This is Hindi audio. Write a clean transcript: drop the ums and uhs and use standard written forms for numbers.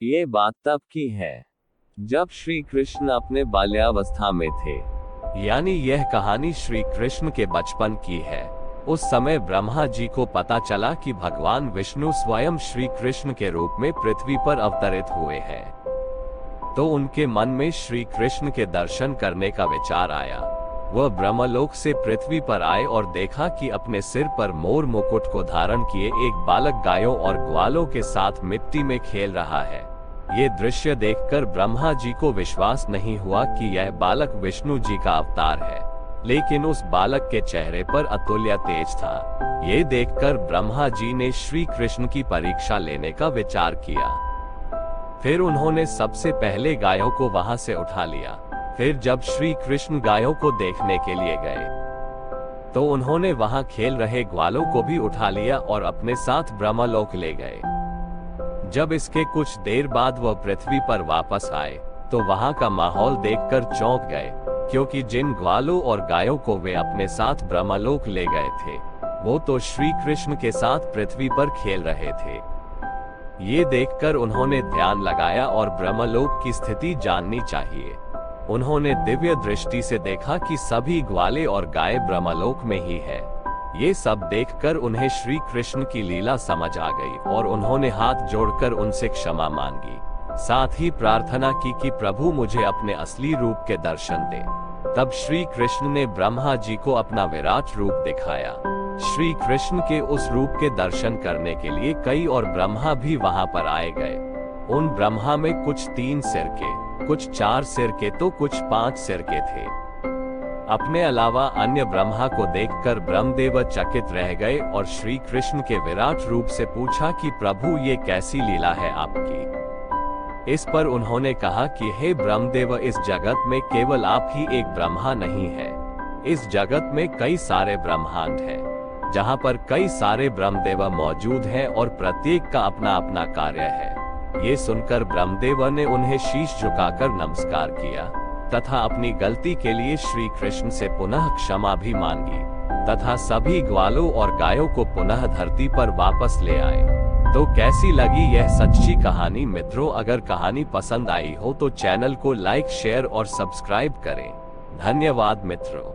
ये बात तब की है जब श्री कृष्ण अपने बाल्यावस्था में थे। यानी यह कहानी श्री कृष्ण के बचपन की है। उस समय ब्रह्मा जी को पता चला कि भगवान विष्णु स्वयं श्री कृष्ण के रूप में पृथ्वी पर अवतरित हुए हैं। तो उनके मन में श्री कृष्ण के दर्शन करने का विचार आया। वह ब्रह्मलोक से पृथ्वी पर आए और देखा कि अपने सिर पर मोर मुकुट को धारण किए एक बालक गायों और ग्वालों के साथ मिट्टी में खेल रहा है। ये दृश्य देखकर ब्रह्मा जी को विश्वास नहीं हुआ कि यह बालक विष्णु जी का अवतार है, लेकिन उस बालक के चेहरे पर अतुल्य तेज था। ये देखकर ब्रह्मा जी ने श्री कृष्ण की परीक्षा लेने का विचार किया। फिर उन्होंने सबसे पहले गायों को वहां से उठा लिया। फिर जब श्री कृष्ण गायों को देखने के लिए गए तो उन्होंने वहां खेल रहे ग्वालों को भी उठा लिया और अपने साथ ब्रह्मलोक ले गए। जब इसके कुछ देर बाद वह पृथ्वी पर वापस आए तो वहां का माहौल देखकर चौंक गए, क्योंकि जिन ग्वालों और गायों को वे अपने साथ ब्रह्मलोक ले गए थे वो तो श्री कृष्ण के साथ पृथ्वी पर खेल रहे थे। ये देखकर उन्होंने ध्यान लगाया और ब्रह्मलोक की स्थिति जाननी चाहिए। उन्होंने दिव्य दृष्टि से देखा कि सभी ग्वाले और गाय ब्रह्मलोक में ही है। ये सब देखकर उन्हें श्री कृष्ण की लीला समझ आ गई और उन्होंने हाथ जोड़कर उनसे क्षमा मांगी। साथ ही प्रार्थना की कि प्रभु मुझे अपने असली रूप के दर्शन दे। तब श्री कृष्ण ने ब्रह्मा जी को अपना विराट रूप दिखाया। श्री कृष्ण के उस रूप के दर्शन करने के लिए कई और ब्रह्मा भी वहां पर आए गए। उन ब्रह्मा में कुछ 3 सिर के, कुछ 4 सिर के तो कुछ 5 सिर के थे। अपने अलावा अन्य ब्रह्मा को देखकर ब्रह्मदेव चकित रह गए और श्री कृष्ण के विराट रूप से पूछा कि प्रभु ये कैसी लीला है आपकी। इस पर उन्होंने कहा कि हे ब्रह्मदेव, इस जगत में केवल आप ही एक ब्रह्मा नहीं है। इस जगत में कई सारे ब्रह्मांड हैं, जहाँ पर कई सारे ब्रह्मदेव मौजूद हैं और प्रत्येक का अपना अपना कार्य है। ये सुनकर ब्रह्मदेव ने उन्हें शीश झुकाकर नमस्कार किया तथा अपनी गलती के लिए श्री कृष्ण से पुनः क्षमा भी मांगी तथा सभी ग्वालों और गायों को पुनः धरती पर वापस ले आए। तो कैसी लगी यह सच्ची कहानी मित्रों? अगर कहानी पसंद आई हो तो चैनल को लाइक, शेयर और सब्सक्राइब करें। धन्यवाद मित्रों।